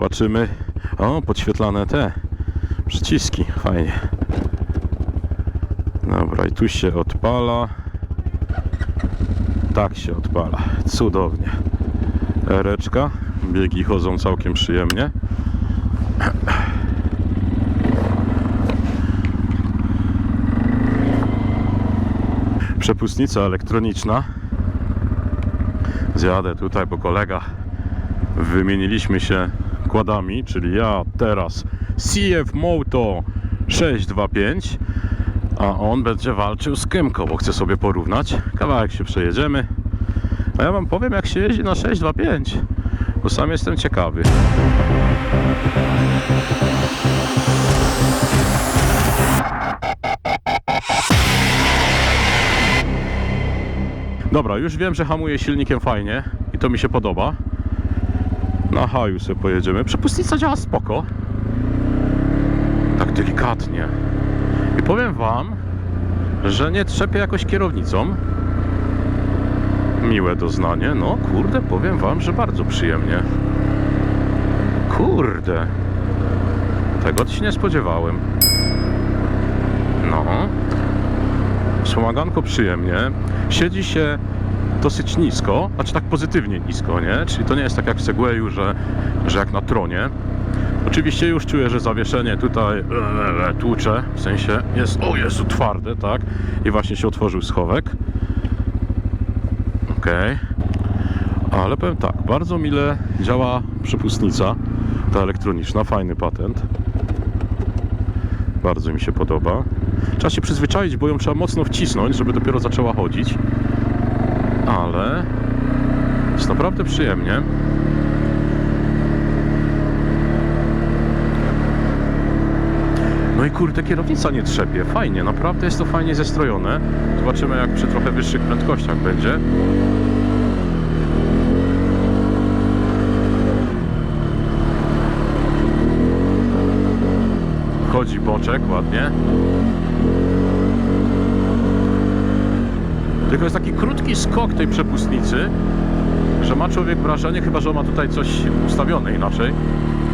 Zobaczymy. O, podświetlane te przyciski, fajnie. Dobra, i tu się odpala. Tak się odpala, cudownie. Ereczka, biegi chodzą całkiem przyjemnie. Przepustnica elektroniczna. Zjadę tutaj, bo kolega, wymieniliśmy się kładami, czyli ja teraz CF Moto 625, a on będzie walczył z Kymką, bo chce sobie porównać. Kawałek się przejedziemy, a ja wam powiem, jak się jeździ na 625, bo sam jestem ciekawy. Dobra, już wiem, że hamuje silnikiem fajnie i to mi się podoba. Na haju sobie pojedziemy. Przepustnica działa spoko. Tak delikatnie. I powiem wam, że nie trzepię jakoś kierownicą. Miłe doznanie. No kurde, powiem wam, że bardzo przyjemnie. Kurde. Tego się nie spodziewałem. No. Wspomaganko przyjemnie. Siedzi się dosyć nisko, znaczy tak pozytywnie nisko, nie? Czyli to nie jest tak jak w Segwayu, że jak na tronie. Oczywiście już czuję, że zawieszenie tutaj tłucze, w sensie jest, o Jezu, twarde, tak? I właśnie się otworzył schowek. Okej. Ale powiem tak, bardzo mile działa przepustnica, ta elektroniczna, fajny patent. Bardzo mi się podoba. Trzeba się przyzwyczaić, bo ją trzeba mocno wcisnąć, żeby dopiero zaczęła chodzić. Ale jest naprawdę przyjemnie. No i kurde, kierownica nie trzepie. Fajnie, naprawdę jest to fajnie zestrojone. Zobaczymy, jak przy trochę wyższych prędkościach będzie. Chodzi boczek ładnie. Tylko jest taki krótki skok tej przepustnicy, że ma człowiek wrażenie, chyba że ma tutaj coś ustawione inaczej,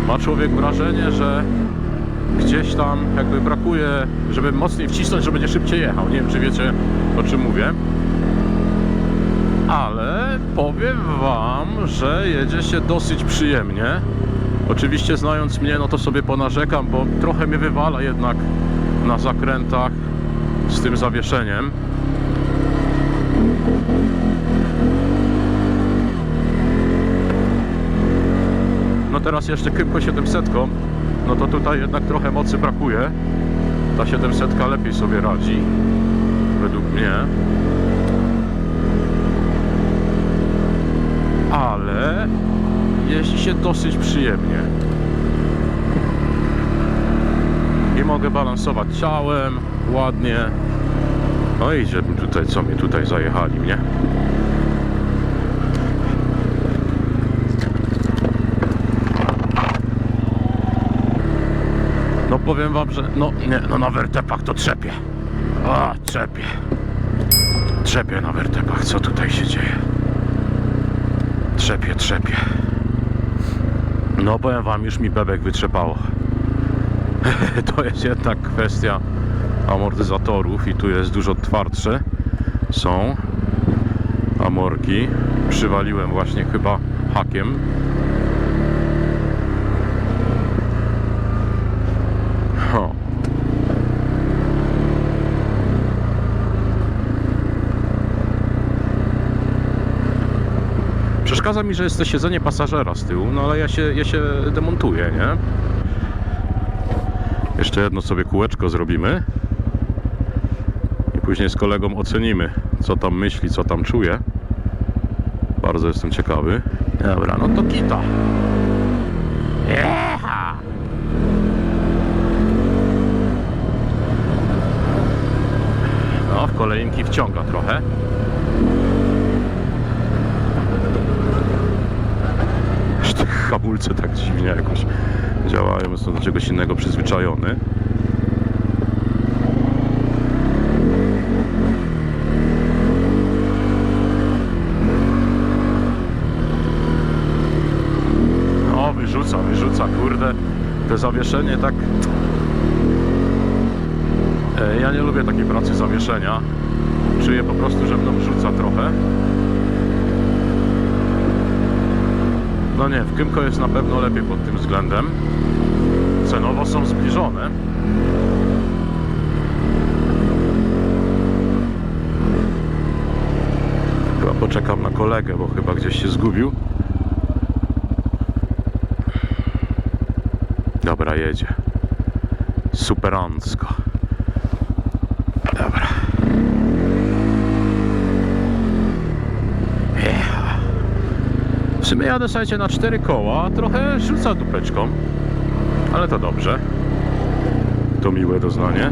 ma człowiek wrażenie, że gdzieś tam jakby brakuje, żeby mocniej wcisnąć, że będzie szybciej jechał. Nie wiem, czy wiecie, o czym mówię. Ale powiem wam, że jedzie się dosyć przyjemnie. Oczywiście znając mnie, no to sobie ponarzekam, bo trochę mnie wywala jednak na zakrętach z tym zawieszeniem. No teraz jeszcze Kymko 700, no to tutaj jednak trochę mocy brakuje. Ta 700 lepiej sobie radzi, według mnie. Ale jeździ się dosyć przyjemnie. I mogę balansować ciałem ładnie. No i idzie tutaj, co mnie tutaj zajechali, mnie. No powiem wam, że no nie, no na wertepach to trzepie. A, trzepie. Trzepie na wertepach, co tutaj się dzieje? Trzepie. No powiem wam, już mi bebek wytrzepało. To jest jednak kwestia amortyzatorów i tu jest dużo twardsze. Są amorki. Przywaliłem właśnie chyba hakiem. O. Przeszkadza mi, że jest to siedzenie pasażera z tyłu, no ale ja się demontuję, nie? Jeszcze jedno sobie kółeczko zrobimy i później z kolegą ocenimy, co tam myśli, co tam czuje. Bardzo jestem ciekawy. Dobra, no to kita. Jecha! No, w kolejnki wciąga trochę. Te hamulce tak dziwnie jakoś działają, jestem do czegoś innego przyzwyczajony. wyrzuca, kurde. To zawieszenie tak... Ja nie lubię takiej pracy zawieszenia. Czuję po prostu, że mną wrzuca trochę. No nie, w Kymco jest na pewno lepiej pod tym względem. Cenowo są zbliżone. Chyba poczekam na kolegę, bo chyba gdzieś się zgubił. Dobra, jedzie. Superancko. Dobra. W sumie jadę, słuchajcie, na 4 koła, trochę rzuca dupeczką, ale to dobrze. To miłe doznanie.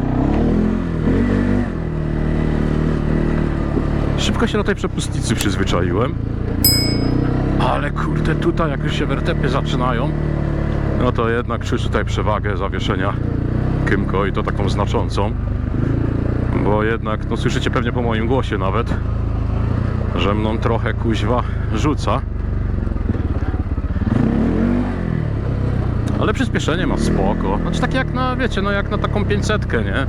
Szybko się do tej przepustnicy przyzwyczaiłem. Ale kurde, tutaj jak już się wertepy zaczynają, no to jednak czuć tutaj przewagę zawieszenia Kymco i to taką znaczącą. Bo jednak, no słyszycie pewnie po moim głosie nawet, że mną trochę kuźwa rzuca. Ale przyspieszenie ma spoko. Znaczy takie jak na, wiecie, no jak na taką 500, nie?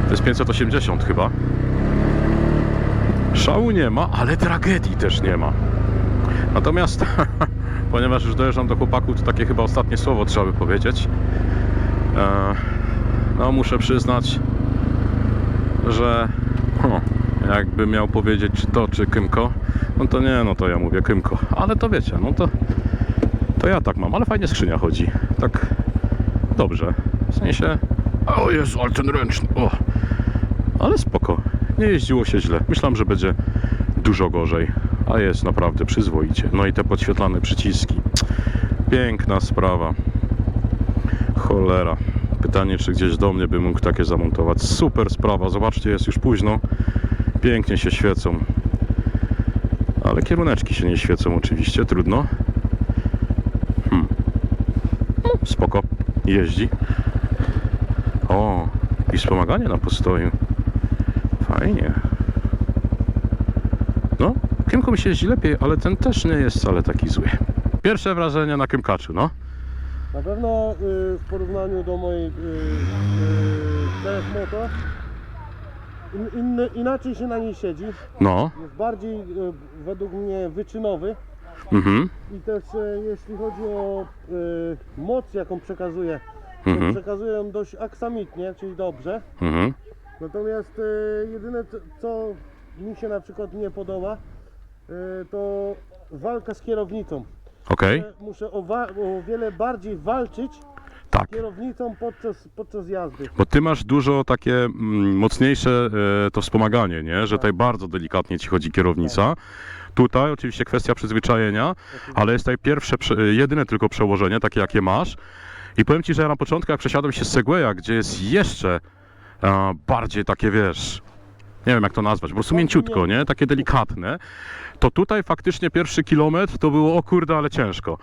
To jest 580 chyba. Szału nie ma, ale tragedii też nie ma. Natomiast, ponieważ już dojeżdżam do chłopaków, to takie chyba ostatnie słowo trzeba by powiedzieć. No muszę przyznać, że jakby miał powiedzieć czy to, czy Kymco, no to nie, no to ja mówię Kymco. Ale to wiecie, no to ja tak mam, ale fajnie skrzynia chodzi. Tak dobrze. W sensie... O Jezu, ale ten ręczny. O. Ale spoko. Nie jeździło się źle. Myślałem, że będzie dużo gorzej. A jest naprawdę przyzwoicie. No i te podświetlane przyciski. Piękna sprawa. Cholera. Pytanie, czy gdzieś do mnie by mógł takie zamontować. Super sprawa. Zobaczcie, jest już późno. Pięknie się świecą. Ale kieruneczki się nie świecą oczywiście. Trudno. Spoko, jeździ. O, i wspomaganie na postoju. Fajnie. No, Kymco mi się jeździ lepiej, ale ten też nie jest wcale taki zły. Pierwsze wrażenie na Kymkaczu, no? Na pewno w porównaniu do mojej CF Moto inaczej się na niej siedzi. No. Jest bardziej według mnie wyczynowy. I też jeśli chodzi o moc, jaką przekazuje, to przekazuje ją dość aksamitnie, czyli dobrze. Natomiast jedyne co mi się na przykład nie podoba, to walka z kierownicą. Okej. Muszę o wiele bardziej walczyć Tak. z kierownicą podczas jazdy. Bo ty masz dużo takie mocniejsze to wspomaganie, nie? Że tutaj bardzo delikatnie ci chodzi kierownica. Tutaj oczywiście kwestia przyzwyczajenia, ale jest tutaj pierwsze, jedyne tylko przełożenie, takie jakie masz. I powiem ci, że ja na początku jak przesiadłem się z Segwaya, gdzie jest jeszcze bardziej takie, wiesz, nie wiem jak to nazwać, po prostu mięciutko, nie? Takie delikatne. To tutaj faktycznie pierwszy kilometr to było, o kurde, ale ciężko.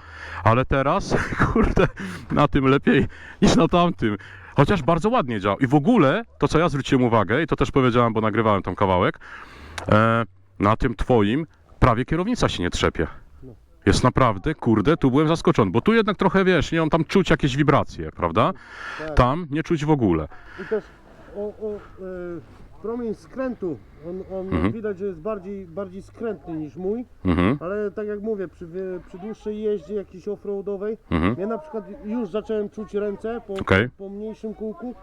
Ale teraz, kurde, na tym lepiej niż na tamtym. Chociaż bardzo ładnie działa. I w ogóle, to co ja zwróciłem uwagę, i to też powiedziałem, bo nagrywałem tam kawałek, na tym twoim prawie kierownica się nie trzepie. Jest naprawdę, kurde, tu byłem zaskoczony, bo tu jednak trochę, wiesz, nie, on tam czuć jakieś wibracje, prawda? Tak. Tam nie czuć w ogóle. I też promień skrętu, on widać, że jest bardziej skrętny niż mój, ale tak jak mówię, przy dłuższej jeździe jakiejś offroadowej, ja na przykład już zacząłem czuć ręce po mniejszym kółku,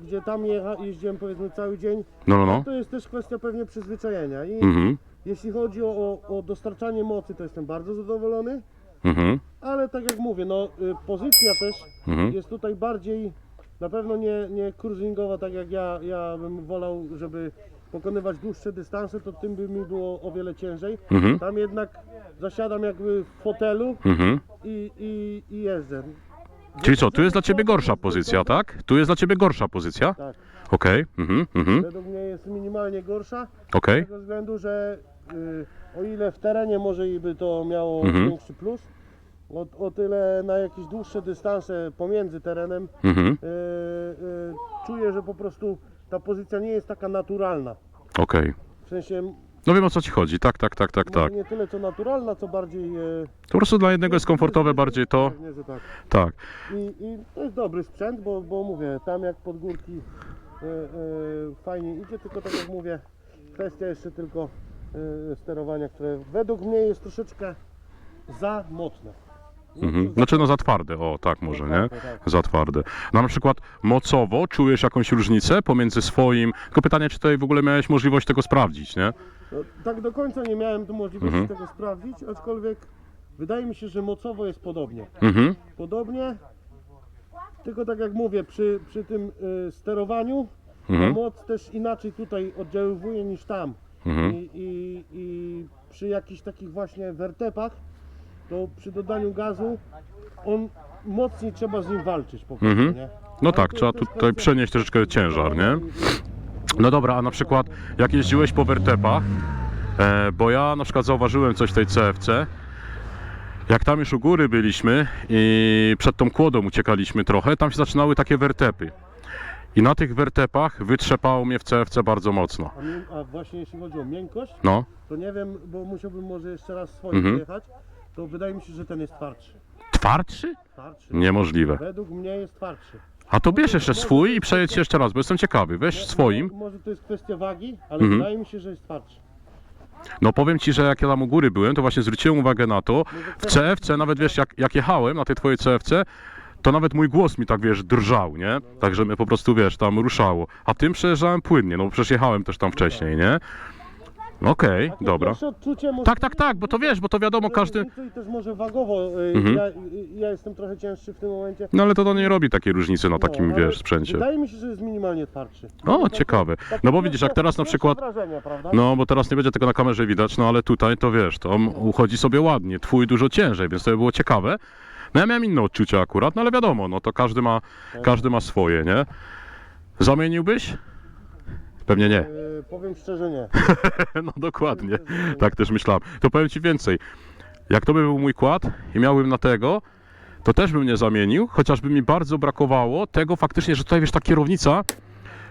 gdzie tam jeździłem powiedzmy cały dzień. No. To jest też kwestia pewnie przyzwyczajenia i jeśli chodzi o dostarczanie mocy, to jestem bardzo zadowolony, ale tak jak mówię, no pozycja też jest tutaj bardziej, na pewno nie cruisingowa, tak jak ja bym wolał, żeby pokonywać dłuższe dystanse, to tym by mi było o wiele ciężej. Tam jednak zasiadam jakby w fotelu i jeżdżę. Czyli co, tu jest dla ciebie gorsza pozycja, tak? Tu jest dla ciebie gorsza pozycja? Tak. Okej. Według mnie jest minimalnie gorsza, Okej. z tego względu, że o ile w terenie może i by to miało większy plus, o tyle na jakieś dłuższe dystanse pomiędzy terenem czuję, że po prostu ta pozycja nie jest taka naturalna. Okej. W sensie No wiem, o co ci chodzi, tak. Może nie tyle co naturalna, co bardziej... Po prostu dla jednego jest komfortowe bardziej to. Pewnie, że tak. Tak. I to jest dobry sprzęt, bo mówię, tam jak pod górki fajnie idzie, tylko tak jak mówię, kwestia jeszcze tylko sterowania, które według mnie jest troszeczkę za mocne. Znaczy no za twarde, o tak może, nie? Tak. Za twarde. No, na przykład mocowo czujesz jakąś różnicę pomiędzy swoim... Tylko pytanie, czy tutaj w ogóle miałeś możliwość tego sprawdzić, nie? No, tak do końca nie miałem tu możliwości tego sprawdzić, aczkolwiek wydaje mi się, że mocowo jest podobnie. Podobnie, tylko tak jak mówię, przy tym sterowaniu ta moc też inaczej tutaj oddziaływuje niż tam. I przy jakichś takich właśnie wertepach, to przy dodaniu gazu on mocniej trzeba z nim walczyć po prostu, nie? No Ale tak, to trzeba jest tutaj kwestia- przenieść troszeczkę ciężar, nie? No dobra, a na przykład jak jeździłeś po wertepach, bo ja na przykład zauważyłem coś w tej CFC, jak tam już u góry byliśmy i przed tą kłodą uciekaliśmy trochę, tam się zaczynały takie wertepy. I na tych wertepach wytrzepało mnie w CFC bardzo mocno. A właśnie jeśli chodzi o miękkość, No, to nie wiem, bo musiałbym może jeszcze raz swoim przejechać, to wydaje mi się, że ten jest twardszy. twardszy? Twardszy. Niemożliwe. Według mnie jest twardszy. A to bierz jeszcze swój i przejedź się jeszcze raz, bo jestem ciekawy. Weź swoim. Może to jest kwestia wagi, ale wydaje mi się, że jest twardszy. No powiem ci, że jak ja tam u góry byłem, to właśnie zwróciłem uwagę na to, w CFC, nawet wiesz, jak jechałem na tej twojej CFC, to nawet mój głos mi tak, wiesz, drżał, nie? Także mnie po prostu, wiesz, tam ruszało. A tym przejeżdżałem płynnie, no bo przecież jechałem też tam wcześniej, nie? Okej, dobra. Pierwsze odczucie może Tak, bo to wiesz, bo to wiadomo, każdy... I też może wagowo, ja jestem trochę cięższy w tym momencie. No ale to nie robi takiej różnicy na takim, ale wiesz, sprzęcie. Wydaje mi się, że jest minimalnie twardszy. O, ciekawe. No bo widzisz, jak teraz na Pierwsze przykład... wrażenia, prawda? No, bo teraz nie będzie tego na kamerze widać, no ale tutaj to wiesz, to uchodzi sobie ładnie, twój dużo ciężej, więc to by było ciekawe. No ja miałem inne odczucia akurat, no ale wiadomo, no to każdy ma swoje, nie? Zamieniłbyś? Pewnie nie. Powiem szczerze, nie. No dokładnie, tak też myślałem. To powiem ci więcej, jak to by był mój kład i miałbym na tego, to też bym nie zamienił, chociażby mi bardzo brakowało tego faktycznie, że tutaj wiesz, ta kierownica,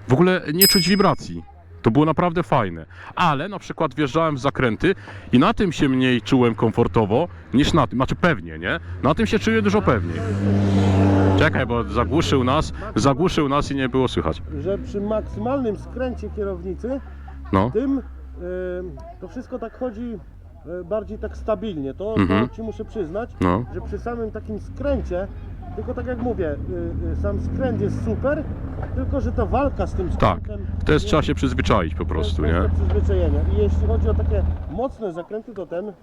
w ogóle nie czuć wibracji. To było naprawdę fajne, ale na przykład wjeżdżałem w zakręty i na tym się mniej czułem komfortowo niż na tym, znaczy pewnie, nie? Na tym się czuję dużo pewniej. Czekaj, bo zagłuszył nas i nie było słychać. Że przy maksymalnym skręcie kierownicy, No, tym to wszystko tak chodzi bardziej tak stabilnie. To ci muszę przyznać, no. że przy samym takim skręcie, tylko tak jak mówię, sam skręt jest super, tylko że ta walka z tym Tak, skrętem... to jest trzeba się przyzwyczaić po prostu, to jest nie? kwestia przyzwyczajenia. I jeśli chodzi o takie mocne zakręty, to ten,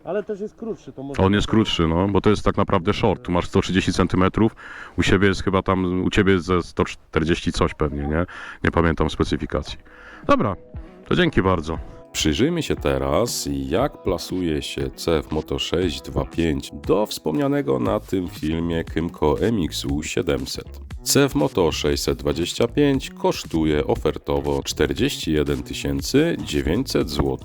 ale też jest krótszy. To może On jest krótszy, no, bo to jest tak naprawdę short. Tu masz 130 cm, u siebie jest chyba tam, u ciebie jest ze 140 coś pewnie, nie? Nie pamiętam specyfikacji. Dobra, to dzięki bardzo. Przyjrzyjmy się teraz, jak plasuje się CF Moto 625 do wspomnianego na tym filmie Kymco MX-u 700. CF Moto 625 kosztuje ofertowo 41 900 zł.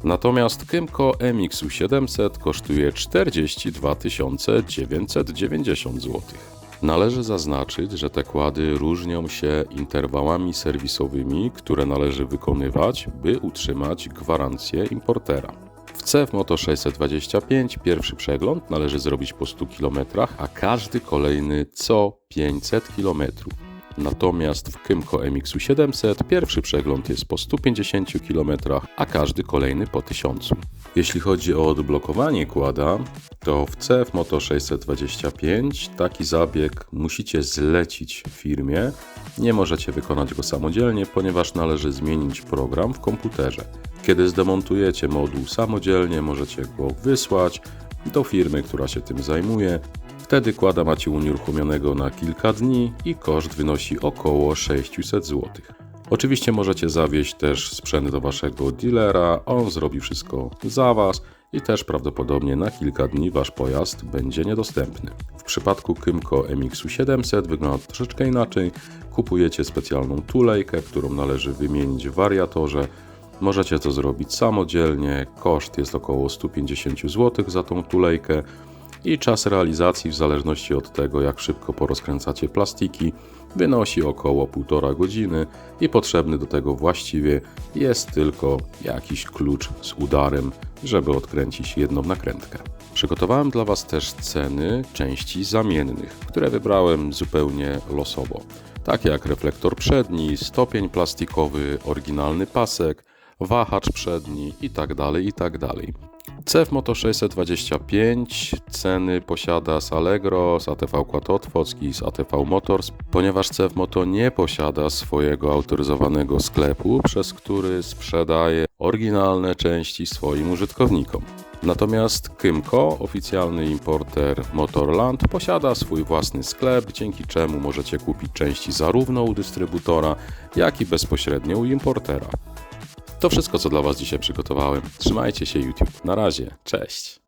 Natomiast Kymco MX-u 700 kosztuje 42 990 zł. Należy zaznaczyć, że te kłady różnią się interwałami serwisowymi, które należy wykonywać, by utrzymać gwarancję importera. W CF Moto 625 pierwszy przegląd należy zrobić po 100 km, a każdy kolejny co 500 km. Natomiast w Kymco MX-u 700 pierwszy przegląd jest po 150 km, a każdy kolejny po 1000. Jeśli chodzi o odblokowanie kłada, to w CF Moto 625 taki zabieg musicie zlecić firmie. Nie możecie wykonać go samodzielnie, ponieważ należy zmienić program w komputerze. Kiedy zdemontujecie moduł samodzielnie, możecie go wysłać do firmy, która się tym zajmuje. Wtedy kłada macie unieruchomionego na kilka dni i koszt wynosi około 600 zł. Oczywiście możecie zawieźć też sprzęt do waszego dealera, on zrobi wszystko za was i też prawdopodobnie na kilka dni wasz pojazd będzie niedostępny. W przypadku Kymco MX-u 700 wygląda to troszeczkę inaczej. Kupujecie specjalną tulejkę, którą należy wymienić w wariatorze. Możecie to zrobić samodzielnie, koszt jest około 150 zł za tą tulejkę. i czas realizacji w zależności od tego, jak szybko porozkręcacie plastiki, wynosi około 1,5 godziny i potrzebny do tego właściwie jest tylko jakiś klucz z udarem, żeby odkręcić jedną nakrętkę. Przygotowałem dla Was też ceny części zamiennych, które wybrałem zupełnie losowo, takie jak reflektor przedni, stopień plastikowy, oryginalny pasek, wahacz przedni itd. CF Moto 625 ceny posiada z Allegro, z ATV Kład Otwocki, z ATV Motors, ponieważ CF Moto nie posiada swojego autoryzowanego sklepu, przez który sprzedaje oryginalne części swoim użytkownikom. Natomiast Kymco, oficjalny importer Motorland, posiada swój własny sklep, dzięki czemu możecie kupić części zarówno u dystrybutora, jak i bezpośrednio u importera. To wszystko, co dla Was dzisiaj przygotowałem. Trzymajcie się YouTube. Na razie. Cześć.